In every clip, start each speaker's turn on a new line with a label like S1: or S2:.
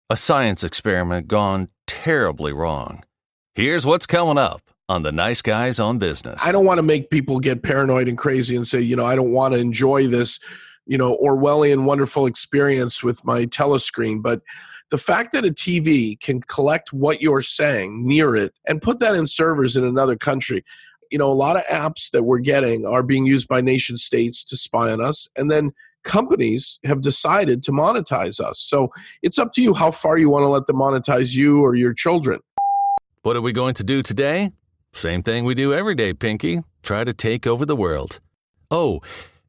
S1: A science experiment gone terribly wrong. Here's what's coming up on the Nice Guys on Business.
S2: I don't want to make people get paranoid and crazy and say, I don't want to enjoy this, Orwellian wonderful experience with my telescreen. But the fact that a TV can collect what you're saying near it and put that in servers in another country, a lot of apps that we're getting are being used by nation states to spy on us. And then companies have decided to monetize us. So it's up to you how far you want to let them monetize you or your children.
S1: What are we going to do today? Same thing we do every day, Pinky. Try to take over the world. Oh,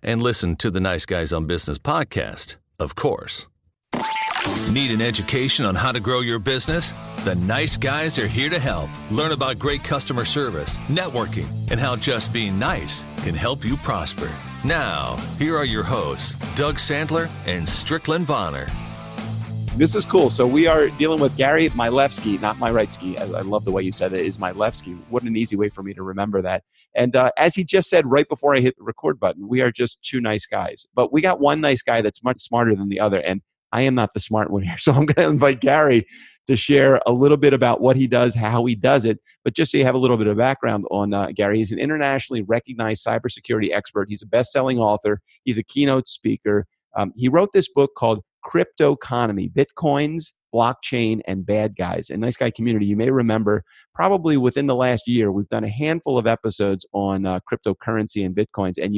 S1: and listen to the Nice Guys on Business podcast, of course. Need an education on how to grow your business? The Nice Guys are here to help. Learn about great customer service, networking, and how just being nice can help you prosper. Now, here are your hosts, Doug Sandler and Strickland Bonner.
S3: This is cool. So we are dealing with Gary Miliefsky, not my right ski. I love the way you said it, is Miliefsky. What an easy way for me to remember that. And as he just said right before I hit the record button, we are just two nice guys. But we got one nice guy that's much smarter than the other. And I am not the smart one here. So I'm going to invite Gary to share a little bit about what he does, how he does it. But just so you have a little bit of background on Gary, he's an internationally recognized cybersecurity expert. He's a best-selling author. He's a keynote speaker. He wrote this book called Cryptoconomy, Bitcoins, Blockchain, and Bad Guys. And Nice Guy community, you may remember probably within the last year, we've done a handful of episodes on cryptocurrency and Bitcoins. And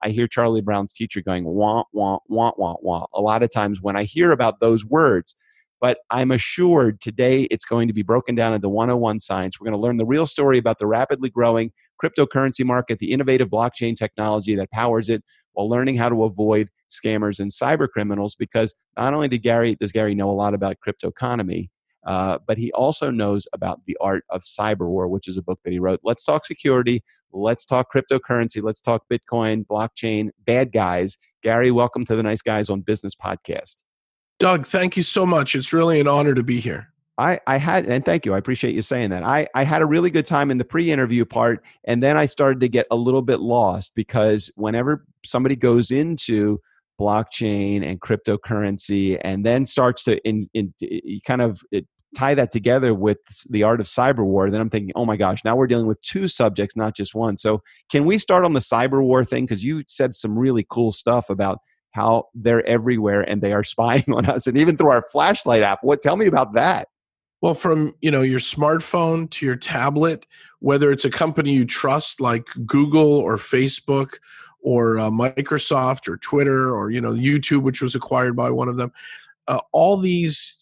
S3: I hear Charlie Brown's teacher going, wah, wah, wah, wah, wah, a lot of times when I hear about those words. But I'm assured today it's going to be broken down into 101 science. We're going to learn the real story about the rapidly growing cryptocurrency market, the innovative blockchain technology that powers it, while learning how to avoid scammers and cybercriminals, because not only does Gary know a lot about cryptoconomy, but he also knows about the art of cyber war, which is a book that he wrote. Let's talk security. Let's talk cryptocurrency. Let's talk Bitcoin, blockchain, bad guys. Gary, welcome to the Nice Guys on Business podcast.
S2: Doug, thank you so much. It's really an honor to be here.
S3: And thank you. I appreciate you saying that. I had a really good time in the pre-interview part, and then I started to get a little bit lost because whenever somebody goes into blockchain and cryptocurrency and then starts to tie that together with the art of cyber war, then I'm thinking, oh my gosh, now we're dealing with two subjects, not just one. So can we start on the cyber war thing? Because you said some really cool stuff about how they're everywhere and they are spying on us, and even through our flashlight app. Tell me about that.
S2: Well, from your smartphone to your tablet, whether it's a company you trust like Google or Facebook or Microsoft or Twitter or YouTube, which was acquired by one of them, all these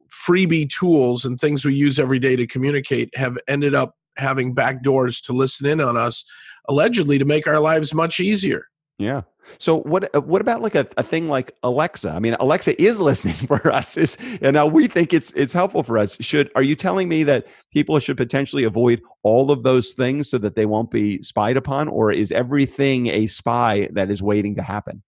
S2: freebie tools and things we use every day to communicate have ended up having backdoors to listen in on us, allegedly to make our lives much easier.
S3: Yeah. So what about like a thing like Alexa? I mean, Alexa is listening for us, and now we think it's helpful for us. Are you telling me that people should potentially avoid all of those things so that they won't be spied upon, or is everything a spy that is waiting to happen?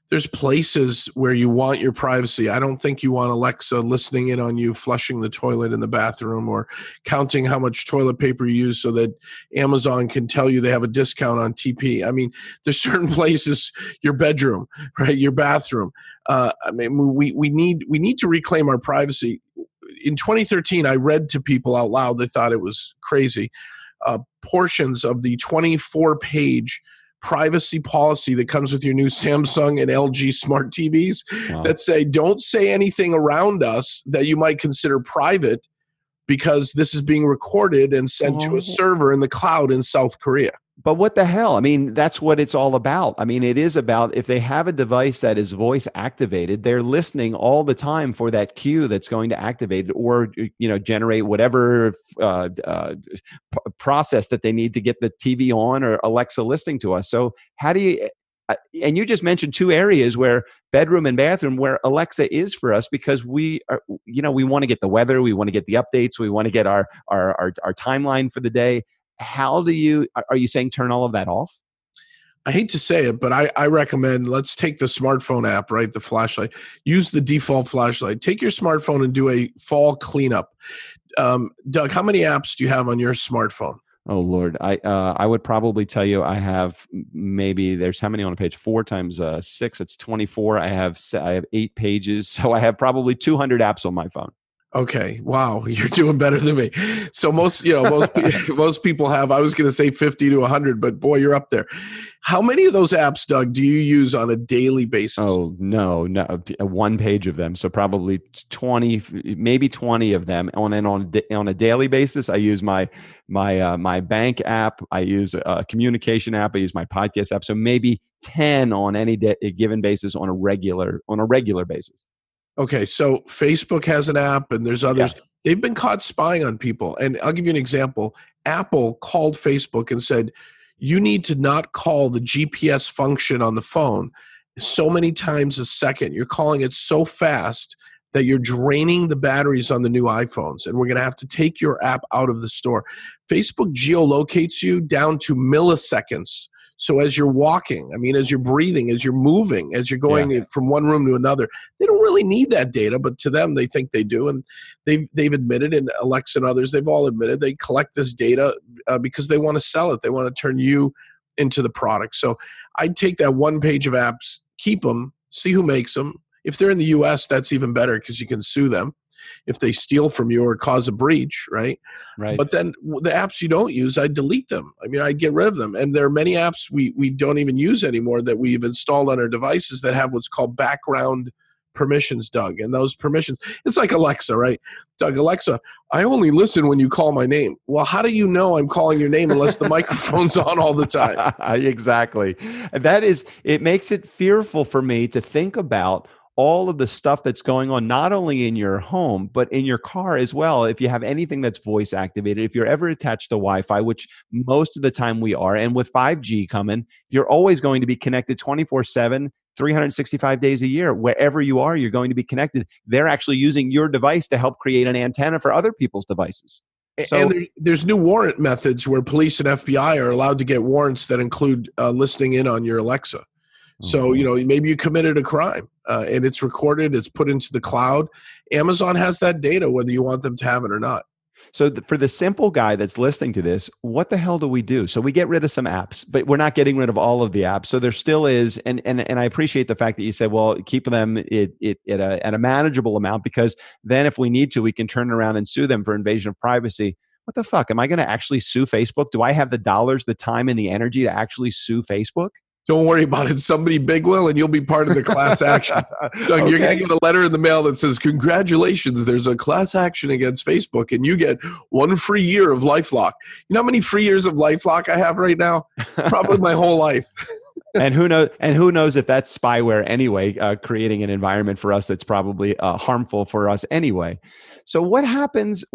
S2: There's places where you want your privacy. I don't think you want Alexa listening in on you flushing the toilet in the bathroom or counting how much toilet paper you use so that Amazon can tell you they have a discount on TP. I mean, there's certain places, your bedroom, right, your bathroom. We need to reclaim our privacy. In 2013, I read to people out loud. They thought it was crazy. Portions of the 24-page privacy policy that comes with your new Samsung and LG smart TVs. Wow. That say, don't say anything around us that you might consider private because this is being recorded and sent to a server in the cloud in South Korea.
S3: But what the hell? I mean, that's what it's all about. I mean, it is about if they have a device that is voice activated, they're listening all the time for that cue that's going to activate it or, generate whatever process that they need to get the TV on or Alexa listening to us. So how do you, and you just mentioned two areas where bedroom and bathroom, where Alexa is for us because we are, we want to get the weather, we want to get the updates, we want to get our timeline for the day. Are you saying turn all of that off?
S2: I hate to say it, but I recommend, let's take the smartphone app, right? The flashlight. Use the default flashlight. Take your smartphone and do a fall cleanup. Doug, how many apps do you have on your smartphone?
S3: Oh Lord, I would probably tell you I have maybe there's how many on a page? 4 times 6, it's 24. I have 8 pages, so I have probably 200 apps on my phone.
S2: Okay. Wow. You're doing better than me. So most people have, I was going to say 50 to 100, but boy, you're up there. How many of those apps, Doug, do you use on a daily basis?
S3: Oh, no, 1 page of them. So probably 20, maybe 20 of them. On a daily basis, I use my bank app. I use a communication app. I use my podcast app. So maybe 10 on any given basis on a regular basis.
S2: Okay, so Facebook has an app and there's others.
S3: Yeah.
S2: They've been caught spying on people. And I'll give you an example. Apple called Facebook and said, you need to not call the GPS function on the phone so many times a second. You're calling it so fast that you're draining the batteries on the new iPhones, and we're going to have to take your app out of the store. Facebook geolocates you down to milliseconds. So as you're walking, as you're breathing, as you're moving, as you're going from one room to another, they don't really need that data, but to them, they think they do. And they've admitted, and Alexa and others, they've all admitted they collect this data because they want to sell it. They want to turn you into the product. So I'd take that 1 page of apps, keep them, see who makes them. If they're in the US, that's even better because you can sue them if they steal from you or cause a breach, right?
S3: Right.
S2: But then the apps you don't use, I delete them. I get rid of them. And there are many apps we don't even use anymore that we've installed on our devices that have what's called background permissions, Doug. And those permissions, it's like Alexa, right? Doug, Alexa, I only listen when you call my name. Well, how do you know I'm calling your name unless the microphone's on all the time?
S3: Exactly. It makes it fearful for me to think about all of the stuff that's going on, not only in your home, but in your car as well. If you have anything that's voice activated, if you're ever attached to Wi-Fi, which most of the time we are, and with 5G coming, you're always going to be connected 24/7, 365 days a year. Wherever you are, you're going to be connected. They're actually using your device to help create an antenna for other people's devices. So,
S2: and there's new warrant methods where police and FBI are allowed to get warrants that include listening in on your Alexa. So, maybe you committed a crime and it's recorded, it's put into the cloud. Amazon has that data, whether you want them to have it or not.
S3: So for the simple guy that's listening to this, what the hell do we do? So we get rid of some apps, but we're not getting rid of all of the apps. So there still is, and I appreciate the fact that you said, well, keep them at a manageable amount, because then if we need to, we can turn around and sue them for invasion of privacy. What the fuck? Am I going to actually sue Facebook? Do I have the dollars, the time, and the energy to actually sue Facebook?
S2: Don't worry about it. Somebody big will, and you'll be part of the class action. Doug, you're going to get a letter in the mail that says, congratulations, there's a class action against Facebook, and you get 1 free year of LifeLock. You know how many free years of LifeLock I have right now? Probably my whole life.
S3: And who knows if that's spyware anyway, creating an environment for us that's probably harmful for us anyway. So what happens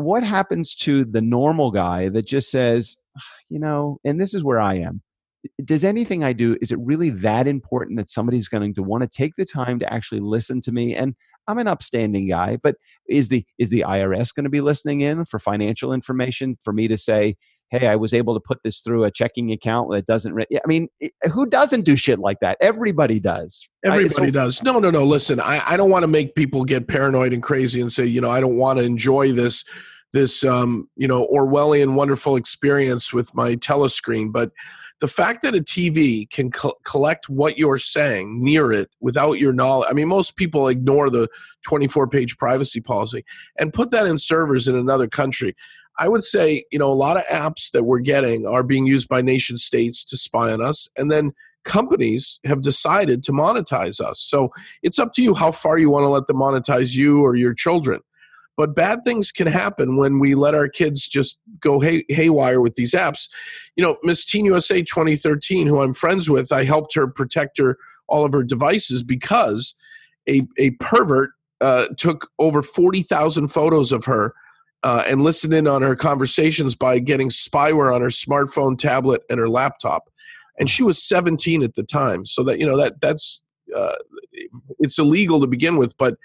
S3: to the normal guy that just says, and this is where I am. Does anything I do, is it really that important that somebody's going to want to take the time to actually listen to me? And I'm an upstanding guy, but is the IRS going to be listening in for financial information for me to say, hey, I was able to put this through a checking account that doesn't, who doesn't do shit like that? Everybody does.
S2: Everybody does. No. Listen, I don't want to make people get paranoid and crazy and say, I don't want to enjoy this Orwellian wonderful experience with my telescreen. But the fact that a TV can collect what you're saying near it without your knowledge, most people ignore the 24-page privacy policy and put that in servers in another country. I would say, a lot of apps that we're getting are being used by nation states to spy on us. And then companies have decided to monetize us. So it's up to you how far you want to let them monetize you or your children. But bad things can happen when we let our kids just go haywire with these apps. Miss Teen USA 2013, who I'm friends with, I helped her protect all of her devices because a pervert took over 40,000 photos of her and listened in on her conversations by getting spyware on her smartphone, tablet, and her laptop. And she was 17 at the time. So that's it's illegal to begin with, but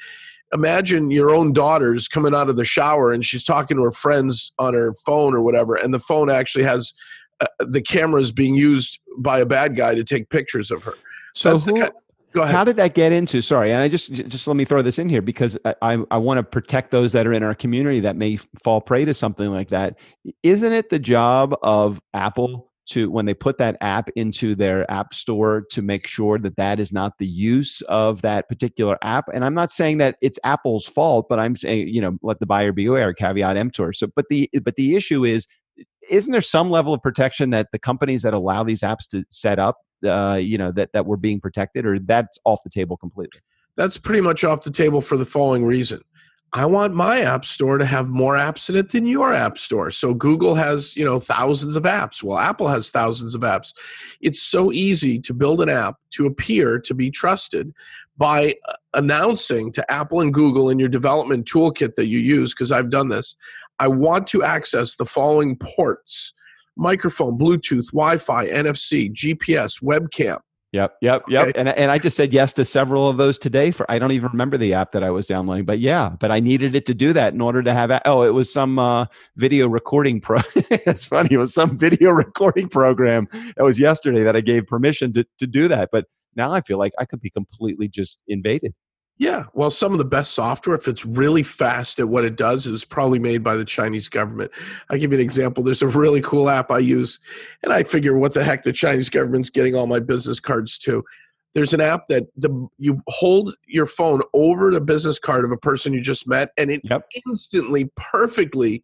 S2: imagine your own daughter's coming out of the shower and she's talking to her friends on her phone or whatever, and the phone actually has the cameras being used by a bad guy to take pictures of her.
S3: So
S2: Go ahead.
S3: How did that get into? Sorry, and I just let me throw this in here because I want to protect those that are in our community that may fall prey to something like that. Isn't it the job of Apple to, when they put that app into their app store, to make sure that that is not the use of that particular app? And I'm not saying that it's Apple's fault, but I'm saying, let the buyer beware, caveat emptor. So, but the issue is, isn't there some level of protection that the companies that allow these apps to set up, that we're being protected, or that's off the table completely?
S2: That's pretty much off the table for the following reason. I want my app store to have more apps in it than your app store. So Google has, thousands of apps. Well, Apple has thousands of apps. It's so easy to build an app to appear to be trusted by announcing to Apple and Google in your development toolkit that you use, because I've done this, I want to access the following ports: microphone, Bluetooth, Wi-Fi, NFC, GPS, webcam.
S3: Yep. Okay. And I just said yes to several of those today. I don't even remember the app that I was downloading, but I needed it to do that in order to have. It was some video recording It's funny. It was some video recording program that was yesterday that I gave permission to do that. But now I feel like I could be completely just invaded.
S2: Yeah, well, some of the best software, if it's really fast at what it does, is probably made by the Chinese government. I'll give you an example. There's a really cool app I use, and I figure, what the heck, the Chinese government's getting all my business cards too. There's an app that you hold your phone over the business card of a person you just met, and it instantly, perfectly,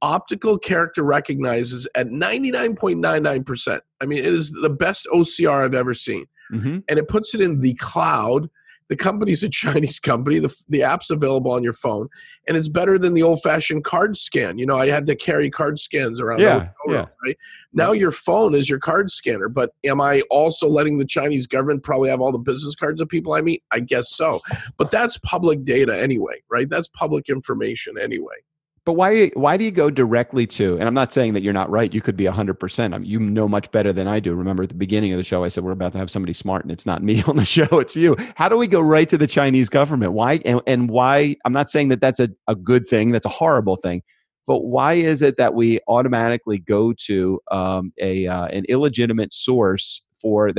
S2: optical character recognizes at 99.99%. I mean, it is the best OCR I've ever seen. Mm-hmm. And it puts it in the cloud. The company's a Chinese company. The app's available on your phone, and it's better than the old-fashioned card scan. I had to carry card scans around. Right? Now your phone is your card scanner, but am I also letting the Chinese government probably have all the business cards of people I meet? I guess so. But that's public data anyway, right? That's public information anyway.
S3: But why do you go directly to, and I'm not saying that you're not right, you could be 100%. You know much better than I do. Remember at the beginning of the show, I said we're about to have somebody smart, and it's not me on the show, it's you. How do we go right to the Chinese government? Why? And why? I'm not saying that that's a good thing, that's a horrible thing, but why is it that we automatically go to an illegitimate source for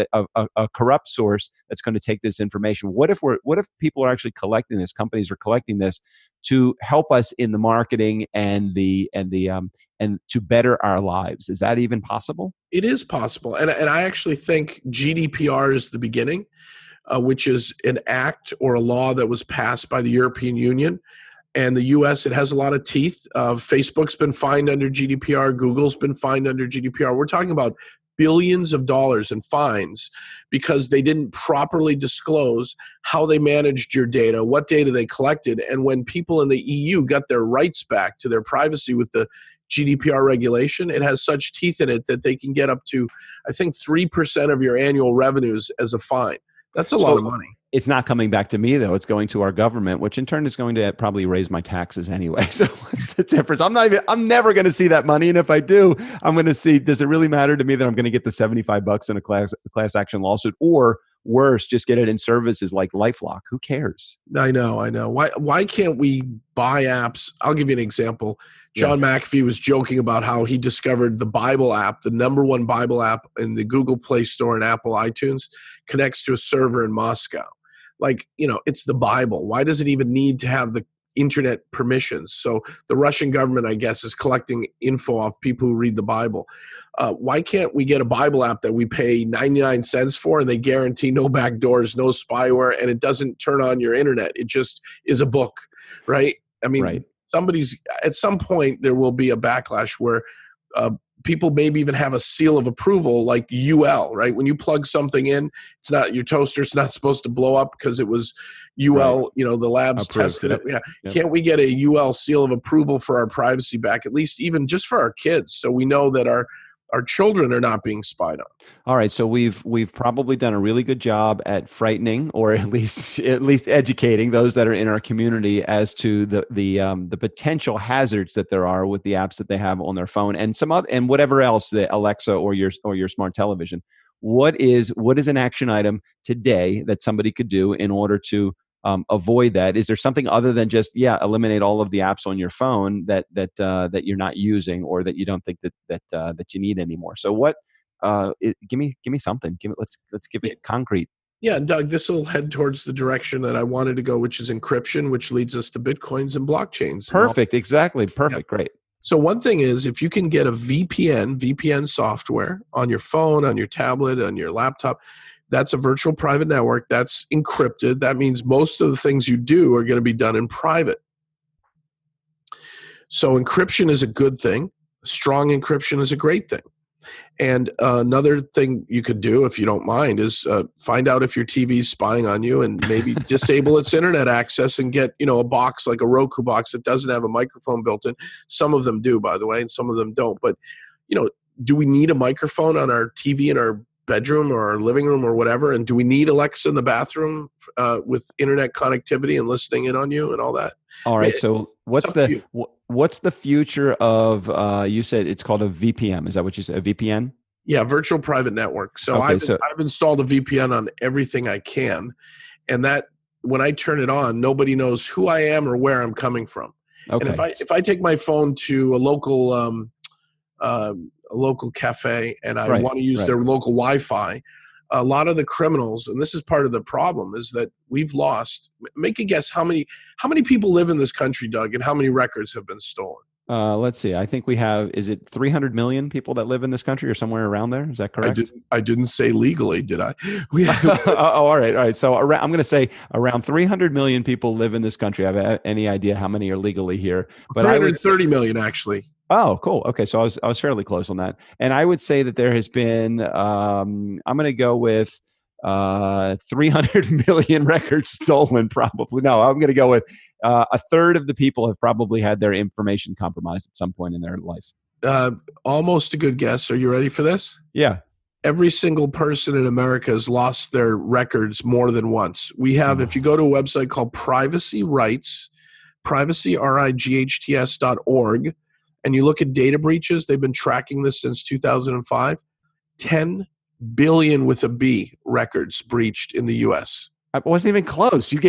S3: a corrupt source that's going to take this information? What if people are actually collecting this, companies are collecting this to help us in the marketing and to better our lives? Is that even possible?
S2: It is possible. And I actually think GDPR is the beginning, which is an act or a law that was passed by the European Union. And the U.S., it has a lot of teeth. Facebook's been fined under GDPR. Google's been fined under GDPR. We're talking about billions of dollars in fines because they didn't properly disclose how they managed your data, what data they collected. And when people in the EU got their rights back to their privacy with the GDPR regulation, it has such teeth in it that they can get up to, I think, 3% of your annual revenues as a fine. That's a lot of money.
S3: It's not coming back to me, though. It's going to our government, which in turn is going to probably raise my taxes anyway. So what's the difference? I'm never going to see that money. And if I do, I'm going to see, does it really matter to me that I'm going to get the $75 in a class action lawsuit, or worse, just get it in services like LifeLock? Who cares?
S2: I know. Why can't we buy apps? I'll give you an example. John McAfee was joking about how he discovered the Bible app, the number one Bible app in the Google Play Store and Apple iTunes, connects to a server in Moscow. It's the Bible. Why does it even need to have the internet permissions? So the Russian government, I guess, is collecting info off people who read the Bible. Why can't we get a Bible app that we pay 99 cents for, and they guarantee no backdoors, no spyware, and it doesn't turn on your internet? It just is a book, right? I mean, at some point there will be a backlash where people maybe even have a seal of approval like UL, right? When you plug something in, it's not your toaster's not supposed to blow up because it was UL, the labs tested it. Yeah. Yep. Can't we get a UL seal of approval for our privacy back, at least even just for our kids, so we know that our children are not being spied on?
S3: All right, so we've probably done a really good job at frightening, or at least educating those that are in our community as to the potential hazards that there are with the apps that they have on their phone and and whatever else, the Alexa or your smart television. What is an action item today that somebody could do in order to avoid that? Is there something other than just eliminate all of the apps on your phone that you're not using, or that you don't think that you need anymore? So what? Give me something. Let's give it concrete.
S2: Yeah, Doug, this will head towards the direction that I wanted to go, which is encryption, which leads us to Bitcoins and blockchains. And all.
S3: Perfect. Exactly.
S2: Yeah.
S3: Perfect. Great.
S2: So one thing is, if you can get a VPN software on your phone, on your tablet, on your laptop, that's a virtual private network. That's encrypted. That means most of the things you do are going to be done in private. So encryption is a good thing. Strong encryption is a great thing. And another thing you could do, if you don't mind, is find out if your TV is spying on you and maybe disable its internet access and get, a box like a Roku box that doesn't have a microphone built in. Some of them do, by the way, and some of them don't. But, do we need a microphone on our TV in our bedroom or our living room or whatever? And do we need Alexa in the bathroom with internet connectivity and listening in on you and all that?
S3: All right. So what's the future of, you said it's called a VPN. Is that what you said? A VPN?
S2: Yeah, virtual private network. So,
S3: okay,
S2: I've installed a VPN on everything I can. And that when I turn it on, nobody knows who I am or where I'm coming from.
S3: Okay.
S2: And if I take my phone to a local cafe and I want to use their local Wi-Fi, a lot of the criminals, and this is part of the problem, is that we've lost. Make a guess how many people live in this country, Doug, and how many records have been stolen?
S3: Let's see. I think we have, is it 300 million people that live in this country or somewhere around there? Is that correct?
S2: I didn't say legally, did I?
S3: All right. So I'm going to say around 300 million people live in this country. I have any idea how many are legally here?
S2: But 330 million, actually.
S3: Oh, cool. Okay. So I was fairly close on that. And I would say that there has been, I'm going to go with 300 million records stolen, probably. No, I'm going to go with a third of the people have probably had their information compromised at some point in their life.
S2: Almost a good guess. Are you ready for this?
S3: Yeah.
S2: Every single person in America has lost their records more than once. We have, if you go to a website called Privacy Rights, privacy.org, and you look at data breaches, they've been tracking this since 2005, 10 billion with a B records breached in the U.S.
S3: I wasn't even close. You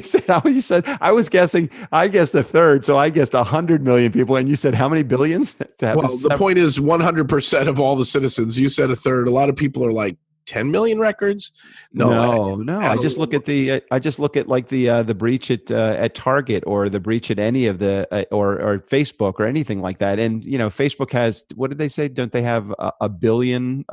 S3: said I was guessing. I guessed a third, so I guessed 100 million people, and you said how many billions?
S2: Well, the point is 100% of all the citizens. You said a third. A lot of people are like 10 million records.
S3: No. I just look at like the breach at Target or the breach at any of the or Facebook or anything like that. And Facebook has, what did they say? Don't they have a billion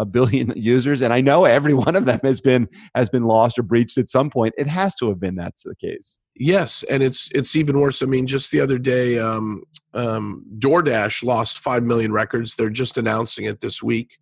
S3: users? And I know every one of them has been lost or breached at some point. It has to have been that's the case.
S2: Yes, and it's even worse. I mean, just the other day, DoorDash lost 5 million records. They're just announcing it this week.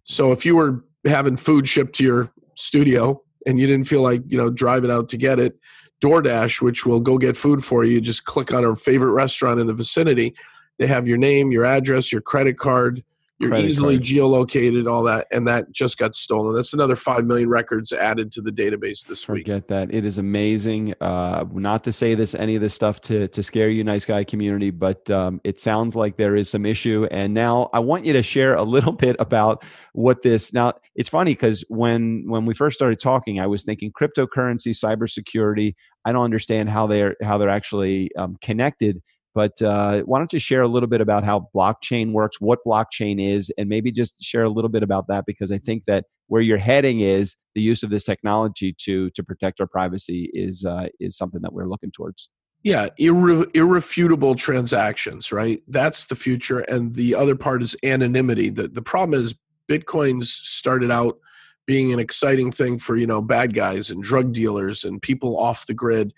S2: So if you were having food shipped to your studio and you didn't feel like driving out to get it, DoorDash, which will go get food for you, just click on a favorite restaurant in the vicinity. They have your name, your address, your credit card. You're easily geolocated, all that, and that just got stolen. That's another 5 million records added to the database this week.
S3: Forget that. It is amazing. Not to say any of this stuff to scare you, nice guy community, but it sounds like there is some issue. And now I want you to share a little bit about what this. Now it's funny because when we first started talking, I was thinking cryptocurrency, cybersecurity. I don't understand how they're actually connected. But why don't you share a little bit about how blockchain works, what blockchain is, and maybe just share a little bit about that, because I think that where you're heading is the use of this technology to protect our privacy is something that we're looking towards.
S2: Yeah, irrefutable transactions, right? That's the future. And the other part is anonymity. The problem is Bitcoins started out being an exciting thing for, bad guys and drug dealers and people off the grid.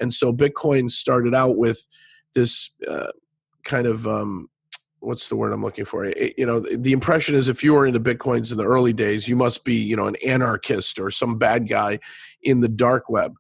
S2: And so Bitcoin started out with this kind of what's the word I'm looking for? The impression is if you were into Bitcoins in the early days, you must be, an anarchist or some bad guy in the dark web.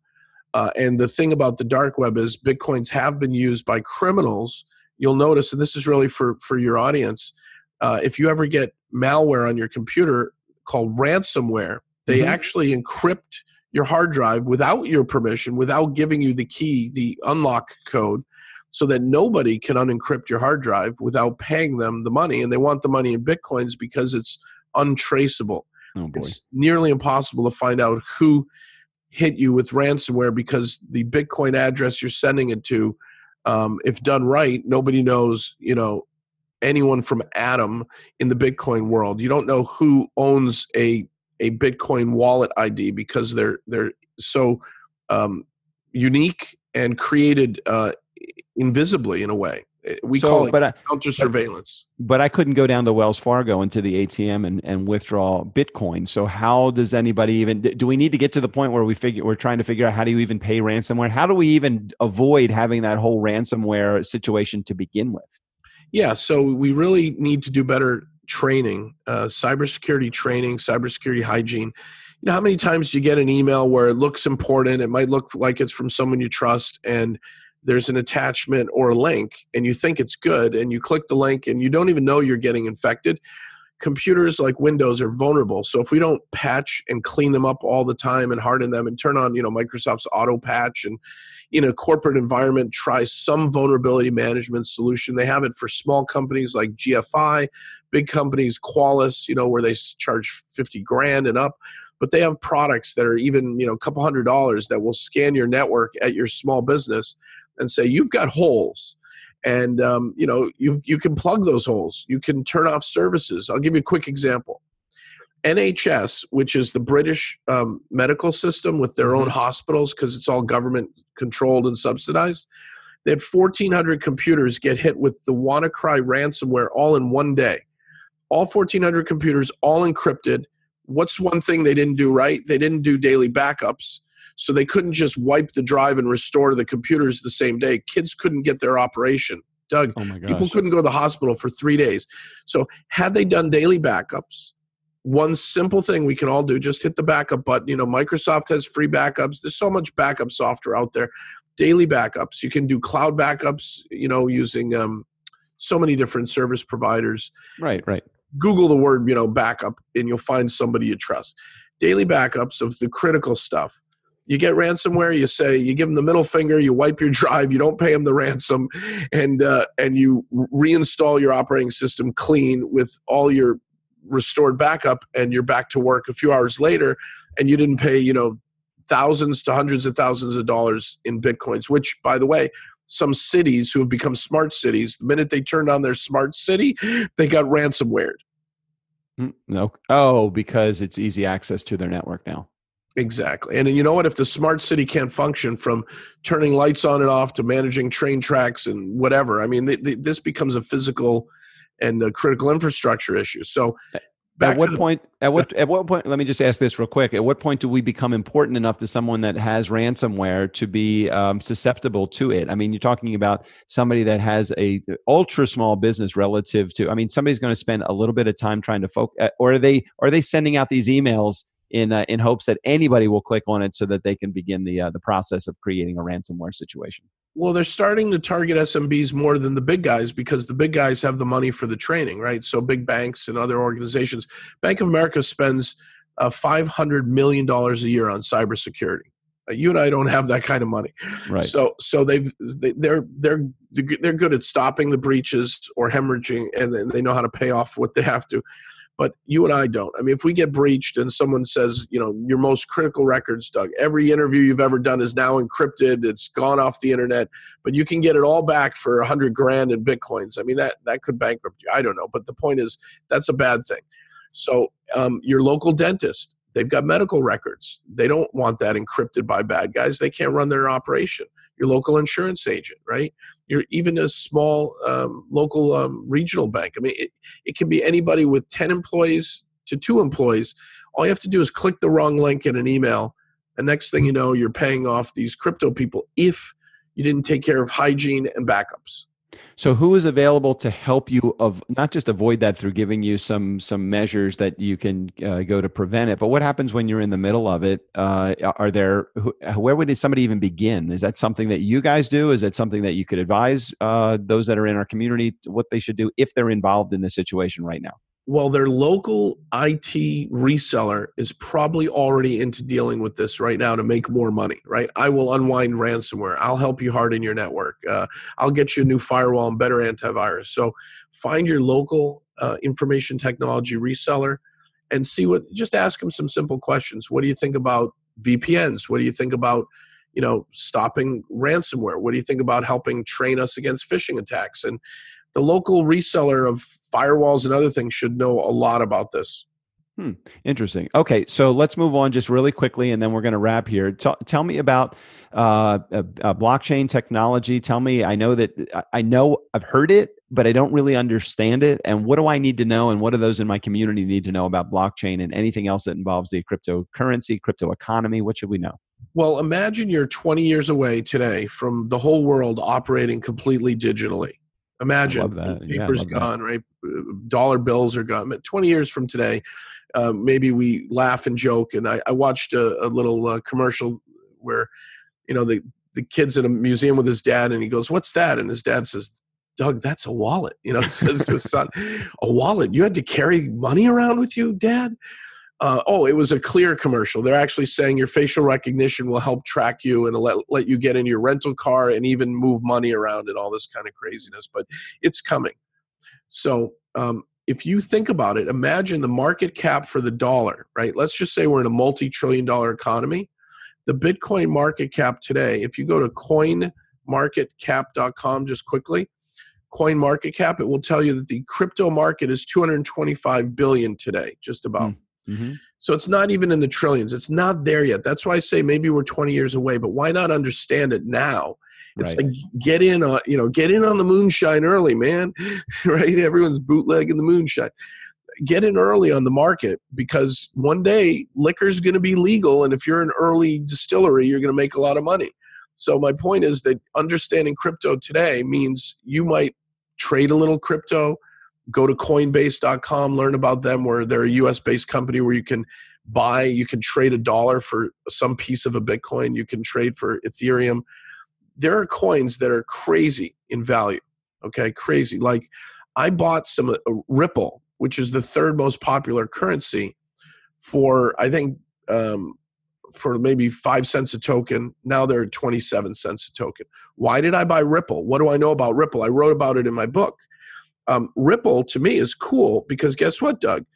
S2: And the thing about the dark web is Bitcoins have been used by criminals. You'll notice, and this is really for your audience, if you ever get malware on your computer called ransomware, they actually encrypt your hard drive without your permission, without giving you the key, the unlock code, so that nobody can unencrypt your hard drive without paying them the money. And they want the money in Bitcoins because it's untraceable.
S3: Oh boy.
S2: It's nearly impossible to find out who hit you with ransomware because the Bitcoin address you're sending it to, if done right, nobody knows, anyone from Adam in the Bitcoin world. You don't know who owns a a Bitcoin wallet ID because they're so unique and created invisibly in a way. We call it counter surveillance.
S3: But I couldn't go down to Wells Fargo into the ATM and withdraw Bitcoin. So how does anybody even, do we need to get to the point where we're trying to figure out how do you even pay ransomware? How do we even avoid having that whole ransomware situation to begin with?
S2: Yeah, so we really need to do better training, cybersecurity training, cybersecurity hygiene. You know, how many times do you get an email where it looks important, it might look like it's from someone you trust, and there's an attachment or a link, and you think it's good, and you click the link, and you don't even know you're getting infected. Computers like Windows are vulnerable, so if we don't patch and clean them up all the time and harden them and turn on, Microsoft's auto patch, and in a corporate environment, try some vulnerability management solution. They have it for small companies like GFI, big companies, Qualys, where they charge 50 grand and up. But they have products that are even, a couple $100 that will scan your network at your small business and say, you've got holes. And, you can plug those holes. You can turn off services. I'll give you a quick example. NHS, which is the British medical system with their own hospitals, because it's all government controlled and subsidized, they had 1,400 computers get hit with the WannaCry ransomware all in one day. All 1,400 computers, all encrypted. What's one thing they didn't do right? They didn't do daily backups. So they couldn't just wipe the drive and restore the computers the same day. Kids couldn't get their operation. Doug,
S3: oh my gosh.
S2: People couldn't go to the hospital for 3 days. So had they done daily backups, one simple thing we can all do, just hit the backup button. Microsoft has free backups. There's so much backup software out there. Daily backups. You can do cloud backups, using so many different service providers.
S3: Right.
S2: Google the word, backup, and you'll find somebody you trust. Daily backups of the critical stuff. You get ransomware, you give them the middle finger, you wipe your drive, you don't pay them the ransom, and you reinstall your operating system clean with all your restored backup, and you're back to work a few hours later, and you didn't pay, thousands to hundreds of thousands of dollars in Bitcoins, which, by the way, some cities who have become smart cities, the minute they turned on their smart city, they got ransomwared.
S3: No. Oh, because it's easy access to their network now.
S2: Exactly. And you know what? If the smart city can't function, from turning lights on and off to managing train tracks and whatever, I mean, this becomes a physical and a critical infrastructure issue. So
S3: at what point, let me just ask this real quick. At what point do we become important enough to someone that has ransomware to be susceptible to it? I mean, you're talking about somebody that has a ultra small business relative to, somebody's going to spend a little bit of time trying to focus, or are they sending out these emails in hopes that anybody will click on it so that they can begin the process of creating a ransomware situation?
S2: Well, they're starting to target SMBs more than the big guys, because the big guys have the money for the training, right? So big banks and other organizations. Bank of America spends $500 million a year on cybersecurity. You and I don't have that kind of money,
S3: right?
S2: So they're good at stopping the breaches or hemorrhaging, and they know how to pay off what they have to. But you and I don't. I mean, if we get breached and someone says, your most critical records, Doug, every interview you've ever done is now encrypted, it's gone off the internet, but you can get it all back for 100 grand in Bitcoins. I mean, that could bankrupt you. I don't know. But the point is, that's a bad thing. So your local dentist, they've got medical records. They don't want that encrypted by bad guys. They can't run their operation. Your local insurance agent, right? You're even a small local regional bank. I mean, it can be anybody with 10 employees to 2 employees. All you have to do is click the wrong link in an email, and next thing you know, you're paying off these crypto people if you didn't take care of hygiene and backups.
S3: So who is available to help you not just avoid that through giving you some measures that you can go to prevent it, but what happens when you're in the middle of it? Where would somebody even begin? Is that something that you guys do? Is that something that you could advise those that are in our community what they should do if they're involved in this situation right now?
S2: Well, their local IT reseller is probably already into dealing with this right now to make more money, right? I will unwind ransomware. I'll help you harden your network. I'll get you a new firewall and better antivirus. So find your local information technology reseller and just ask them some simple questions. What do you think about VPNs? What do you think about, stopping ransomware? What do you think about helping train us against phishing attacks? And the local reseller of firewalls and other things should know a lot about this.
S3: Hmm. Interesting. Okay, so let's move on just really quickly, and then we're going to wrap here. Tell me about blockchain technology. Tell me, I know I've heard it, but I don't really understand it. And what do I need to know? And what do those in my community need to know about blockchain and anything else that involves the cryptocurrency, crypto economy? What should we know?
S2: Well, imagine you're 20 years away today from the whole world operating completely digitally.
S3: I love
S2: Imagine
S3: that. Yeah, I
S2: paper's
S3: love that.
S2: gone, right? Dollar bills are gone. But 20 years from today, maybe we laugh and joke. And I watched a little commercial where, the kid's in a museum with his dad, and he goes, "What's that?" And his dad says, "Doug, that's a wallet." He says to his son, "A wallet? You had to carry money around with you, Dad?" It was a Clear commercial. They're actually saying your facial recognition will help track you and let you get in your rental car and even move money around and all this kind of craziness. But it's coming. So if you think about it, imagine the market cap for the dollar, right? Let's just say we're in a multi-trillion-dollar economy. The Bitcoin market cap today, if you go to coinmarketcap.com just quickly, CoinMarketCap, it will tell you that the crypto market is 225 billion today, just about.
S3: Mm-hmm.
S2: So it's not even in the trillions. It's not there yet. That's why I say maybe we're 20 years away, but why not understand it now? It's
S3: Right.
S2: like get in on the moonshine early, man. Right? Everyone's bootlegging the moonshine. Get in early on the market, because one day liquor's going to be legal, and if you're an early distillery, you're going to make a lot of money. So my point is that understanding crypto today means you might trade a little crypto, go to coinbase.com, learn about them, where they're a US-based company where you can trade $1 for some piece of a Bitcoin, you can trade for Ethereum. There are coins that are crazy in value, okay, crazy. Like I bought some Ripple, which is the third most popular currency, for I think for maybe 5 cents a token. Now they're at 27 cents a token. Why did I buy Ripple? What do I know about Ripple? I wrote about it in my book. Ripple to me is cool because guess what, Doug?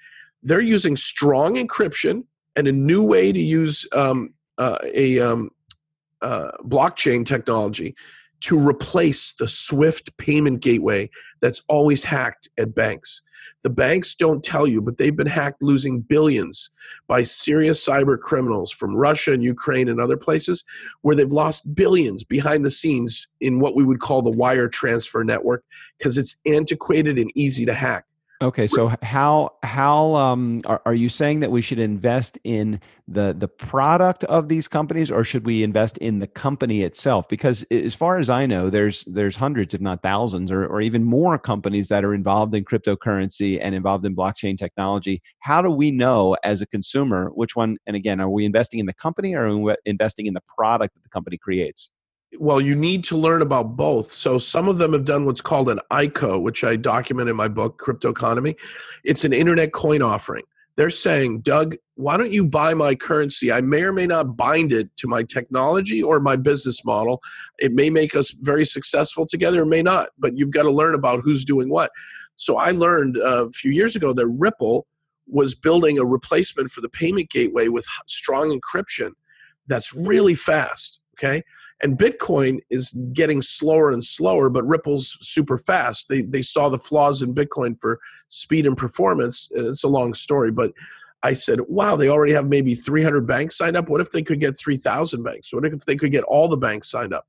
S2: They're using strong encryption and a new way to use blockchain technology to replace the SWIFT payment gateway that's always hacked at banks. The banks don't tell you, but they've been hacked, losing billions by serious cyber criminals from Russia and Ukraine and other places, where they've lost billions behind the scenes in what we would call the wire transfer network, because it's antiquated and easy to hack.
S3: Okay, so how are you saying that we should invest in the product of these companies, or should we invest in the company itself? Because as far as I know, there's hundreds, if not thousands, or even more companies that are involved in cryptocurrency and involved in blockchain technology. How do we know as a consumer which one? And again, are we investing in the company, or are we investing in the product that the company creates?
S2: Well, you need to learn about both. So some of them have done what's called an ICO, which I document in my book, Cryptoconomy. It's an internet coin offering. They're saying, Doug, why don't you buy my currency? I may or may not bind it to my technology or my business model. It may make us very successful together, it may not, but you've got to learn about who's doing what. So I learned a few years ago that Ripple was building a replacement for the payment gateway with strong encryption that's really fast, okay? And Bitcoin is getting slower and slower, but Ripple's super fast. They saw the flaws in Bitcoin for speed and performance. It's a long story, but I said, wow, they already have maybe 300 banks signed up. What if they could get 3,000 banks? What if they could get all the banks signed up?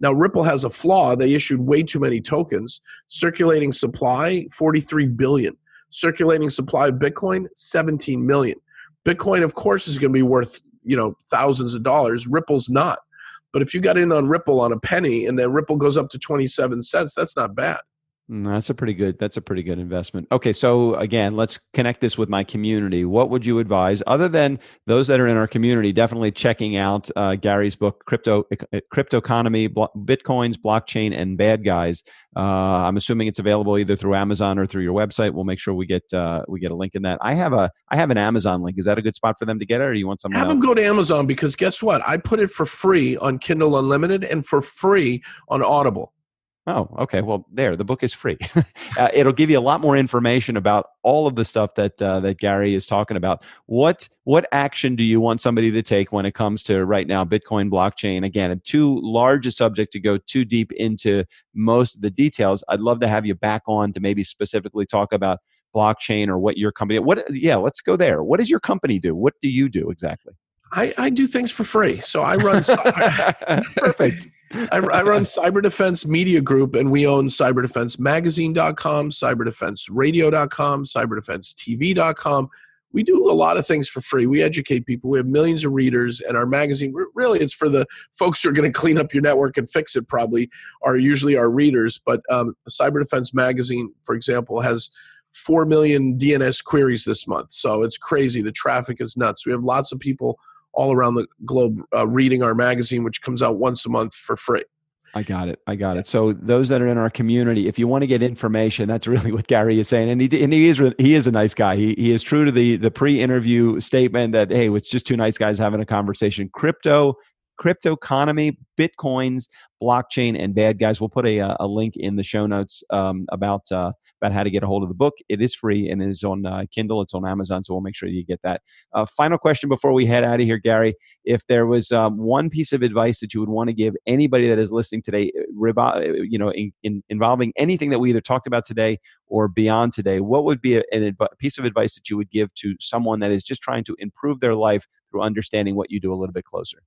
S2: Now, Ripple has a flaw. They issued way too many tokens. Circulating supply, 43 billion. Circulating supply of Bitcoin, 17 million. Bitcoin, of course, is going to be worth, thousands of dollars. Ripple's not. But if you got in on Ripple on a penny and then Ripple goes up to 27 cents, that's not bad.
S3: That's a pretty good investment. Okay, so again, let's connect this with my community. What would you advise, other than those that are in our community, definitely checking out Gary's book, Cryptoconomy, Bitcoins, Blockchain, and Bad Guys. I'm assuming it's available either through Amazon or through your website. We'll make sure we get a link in that. I have an Amazon link. Is that a good spot for them to get it, or do you want someone
S2: else? Have them go to Amazon, because guess what? I put it for free on Kindle Unlimited and for free on Audible.
S3: Oh, okay. Well, the book is free. It'll give you a lot more information about all of the stuff that Gary is talking about. What action do you want somebody to take when it comes to right now Bitcoin, blockchain? Again, too large a subject to go too deep into most of the details. I'd love to have you back on to maybe specifically talk about blockchain or what your company, let's go there. What does your company do? What do you do exactly?
S2: I do things for free. So I run
S3: Perfect.
S2: I run Cyber Defense Media Group, and we own cyberdefensemagazine.com, cyberdefenseradio.com, cyberdefensetv.com. We do a lot of things for free. We educate people. We have millions of readers, and our magazine, really, it's for the folks who are going to clean up your network and fix it, probably, are usually our readers. But Cyber Defense Magazine, for example, has 4 million DNS queries this month. So it's crazy. The traffic is nuts. We have lots of people all around the globe reading our magazine, which comes out once a month for free.
S3: I got it. So those that are in our community, if you want to get information, that's really what Gary is saying. And he is a nice guy. He is true to the pre-interview statement that, hey, it's just two nice guys having a conversation. Cryptoconomy, Bitcoins, blockchain, and bad guys. We'll put a link in the show notes about how to get a hold of the book. It is free and it is on Kindle. It's on Amazon, so we'll make sure you get that. Final question before we head out of here, Gary. If there was one piece of advice that you would want to give anybody that is listening today, involving anything that we either talked about today or beyond today, what would be a piece of advice that you would give to someone that is just trying to improve their life through understanding what you do a little bit closer?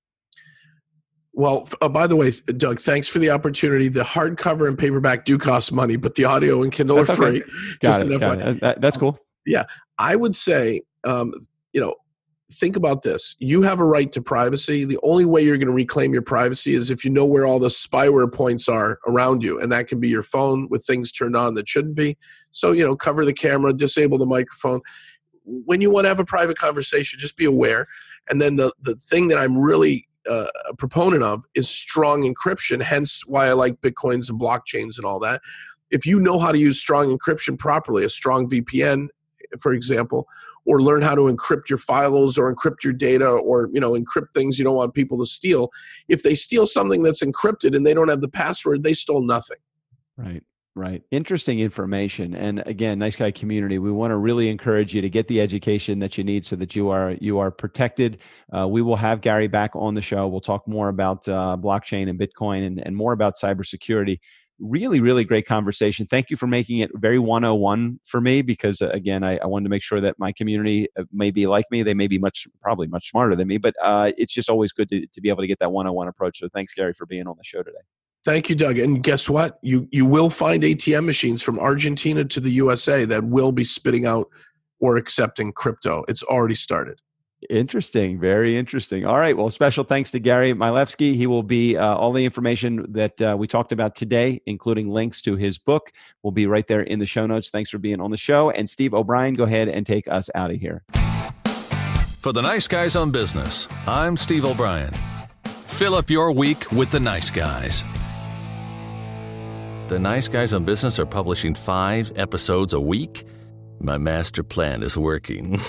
S2: Well, by the way, Doug, thanks for the opportunity. The hardcover and paperback do cost money, but the audio and Kindle are free.
S3: Got it. That's cool.
S2: Yeah. I would say, think about this. You have a right to privacy. The only way you're going to reclaim your privacy is if you know where all the spyware points are around you. And that can be your phone with things turned on that shouldn't be. So, cover the camera, disable the microphone. When you want to have a private conversation, just be aware. And then the thing that I'm really a proponent of is strong encryption, hence why I like Bitcoins and blockchains and all that. If you know how to use strong encryption properly, a strong VPN, for example, or learn how to encrypt your files or encrypt your data or, encrypt things you don't want people to steal. If they steal something that's encrypted and they don't have the password, they stole nothing.
S3: Right. Interesting information. And again, Nice Guy community, we want to really encourage you to get the education that you need so that you are protected. We will have Gary back on the show. We'll talk more about blockchain and Bitcoin and more about cybersecurity. Really, really great conversation. Thank you for making it very 101 for me because, again, I wanted to make sure that my community may be like me. They may be probably much smarter than me, but it's just always good to be able to get that 101 approach. So thanks, Gary, for being on the show today.
S2: Thank you, Doug. And guess what? You will find ATM machines from Argentina to the USA that will be spitting out or accepting crypto. It's already started.
S3: Interesting. Very interesting. All right. Well, special thanks to Gary Miliefsky. He will be all the information that we talked about today, including links to his book, will be right there in the show notes. Thanks for being on the show. And Steve O'Brien, go ahead and take us out of here.
S1: For the Nice Guys on Business, I'm Steve O'Brien. Fill up your week with the Nice Guys. The Nice Guys on Business are publishing 5 episodes a week. My master plan is working.